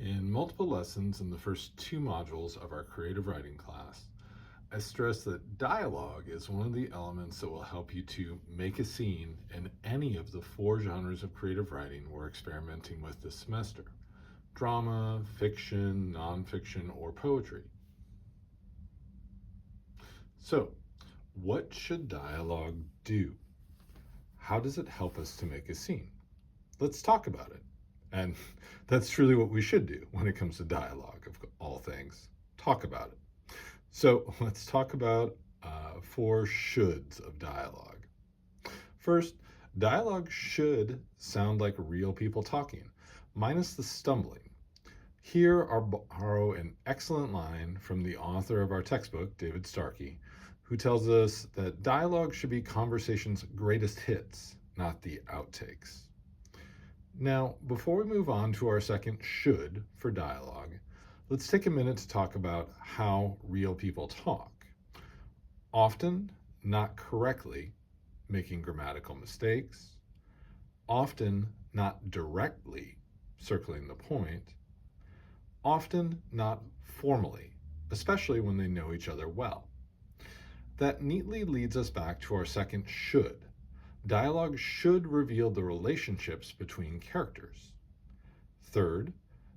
In multiple lessons in the first two modules of our creative writing class, I stress that dialogue is one of the elements that will help you to make a scene in any of the four genres of creative writing we're experimenting with this semester: drama, fiction, nonfiction, or poetry. So, what should dialogue do? How does it help us to make a scene? Let's talk about it. And that's truly what we should do when it comes to dialogue, of all things. Talk about it. So let's talk about four shoulds of dialogue. First, dialogue should sound like real people talking, minus the stumbling. Here I'll borrow an excellent line from the author of our textbook, David Starkey, who tells us that dialogue should be conversation's greatest hits, not the outtakes. Now, before we move on to our second should for dialogue, let's take a minute to talk about how real people talk. Often, not correctly, making grammatical mistakes. Often, not directly, circling the point. Often, not formally, especially when they know each other well. That neatly leads us back to our second should. Dialogue should reveal the relationships between characters. Third,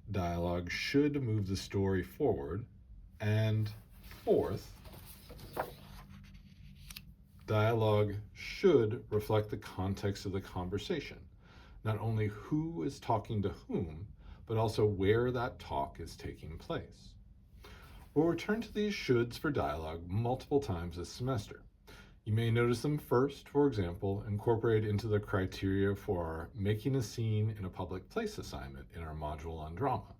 dialogue should move the story forward. And fourth, dialogue should reflect the context of the conversation, not only who is talking to whom, but also where that talk is taking place. We'll return to these shoulds for dialogue multiple times this semester. You may notice them first, for example, incorporated into the criteria for our making a scene in a public place assignment in our module on drama.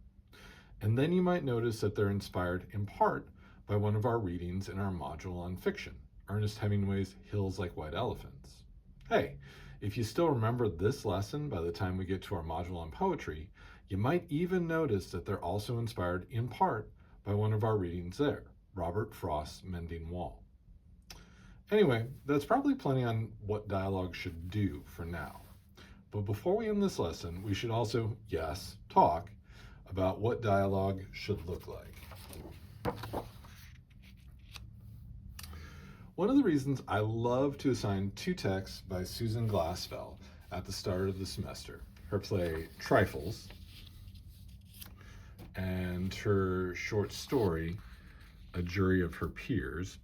And then you might notice that they're inspired in part by one of our readings in our module on fiction, Ernest Hemingway's Hills Like White Elephants. Hey, if you still remember this lesson by the time we get to our module on poetry, you might even notice that they're also inspired in part by one of our readings there, Robert Frost's Mending Wall. Anyway, that's probably plenty on what dialogue should do for now. But before we end this lesson, we should also, yes, talk about what dialogue should look like. One of the reasons I love to assign two texts by Susan Glaspell at the start of the semester, her play Trifles and her short story, A Jury of Her Peers,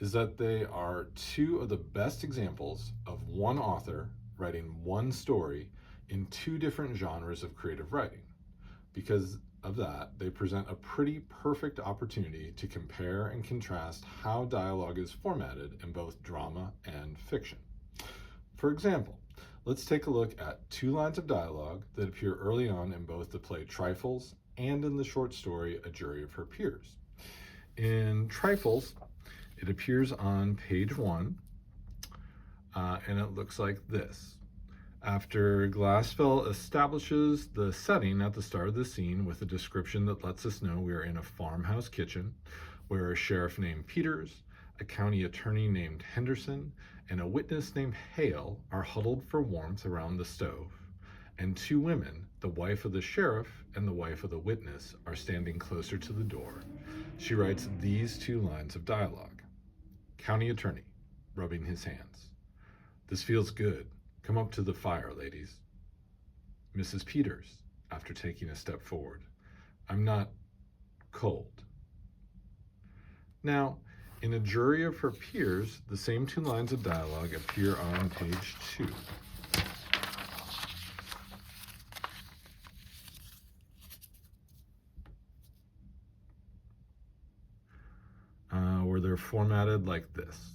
is that they are two of the best examples of one author writing one story in two different genres of creative writing. Because of that, they present a pretty perfect opportunity to compare and contrast how dialogue is formatted in both drama and fiction. For example, let's take a look at two lines of dialogue that appear early on in both the play Trifles and in the short story A Jury of Her Peers. In Trifles, it appears on page 1, and it looks like this. After Glaspell establishes the setting at the start of the scene with a description that lets us know we are in a farmhouse kitchen, where a sheriff named Peters, a county attorney named Henderson, and a witness named Hale are huddled for warmth around the stove, and two women, the wife of the sheriff and the wife of the witness, are standing closer to the door. She writes these two lines of dialogue. County attorney, rubbing his hands. This feels good. Come up to the fire, ladies. Mrs. Peters, after taking a step forward. I'm not cold. Now, in A Jury of Her Peers, the same two lines of dialogue appear on page 2. Where they're formatted like this.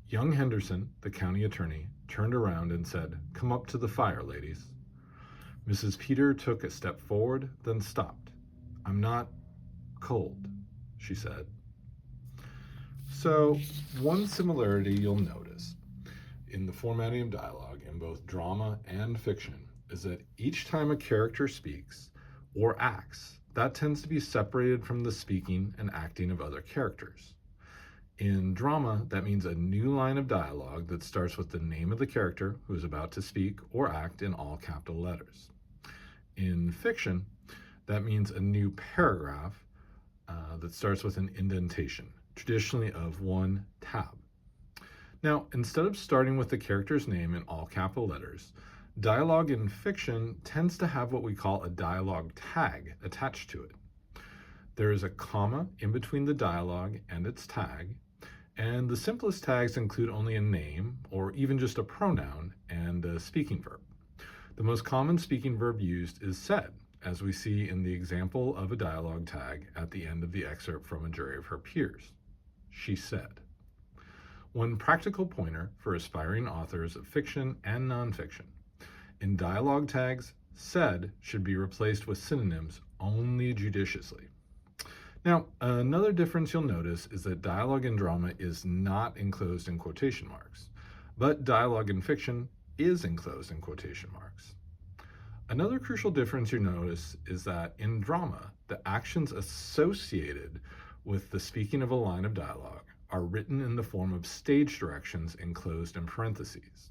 Young Henderson, the county attorney, turned around and said, "Come up to the fire, ladies." Mrs. Peter took a step forward, then stopped. "I'm not cold," she said. So, one similarity you'll notice in the formatting of dialogue in both drama and fiction is that each time a character speaks or acts, that tends to be separated from the speaking and acting of other characters. In drama, that means a new line of dialogue that starts with the name of the character who is about to speak or act in all capital letters. In fiction, that means a new paragraph that starts with an indentation, traditionally of one tab. Now, instead of starting with the character's name in all capital letters, dialogue in fiction tends to have what we call a dialogue tag attached to it. There is a comma in between the dialogue and its tag, and the simplest tags include only a name or even just a pronoun and a speaking verb. The most common speaking verb used is said, as we see in the example of a dialogue tag at the end of the excerpt from A Jury of Her Peers. She said. One practical pointer for aspiring authors of fiction and nonfiction. In dialogue tags, said should be replaced with synonyms only judiciously. Now, another difference you'll notice is that dialogue in drama is not enclosed in quotation marks, but dialogue in fiction is enclosed in quotation marks. Another crucial difference you notice is that in drama, the actions associated with the speaking of a line of dialogue are written in the form of stage directions enclosed in parentheses.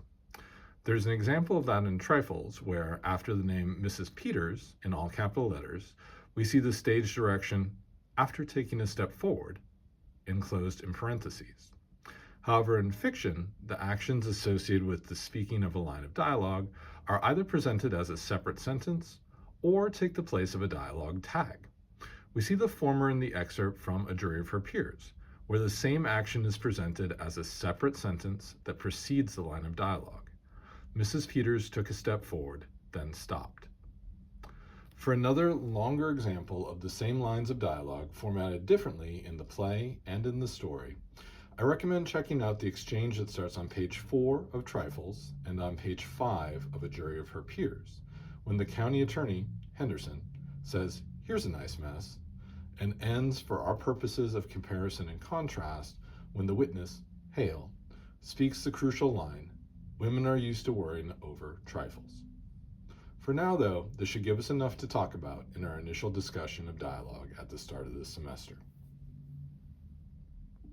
There's an example of that in Trifles, where after the name Mrs. Peters, in all capital letters, we see the stage direction after taking a step forward, enclosed in parentheses. However, in fiction, the actions associated with the speaking of a line of dialogue are either presented as a separate sentence or take the place of a dialogue tag. We see the former in the excerpt from A Jury of Her Peers, where the same action is presented as a separate sentence that precedes the line of dialogue. Mrs. Peters took a step forward, then stopped. For another longer example of the same lines of dialogue formatted differently in the play and in the story, I recommend checking out the exchange that starts on page 4 of Trifles and on page 5 of A Jury of Her Peers, when the county attorney, Henderson, says, "Here's a nice mess," and ends, for our purposes of comparison and contrast, when the witness, Hale, speaks the crucial line, "Women are used to worrying over trifles." For now, though, this should give us enough to talk about in our initial discussion of dialogue at the start of this semester.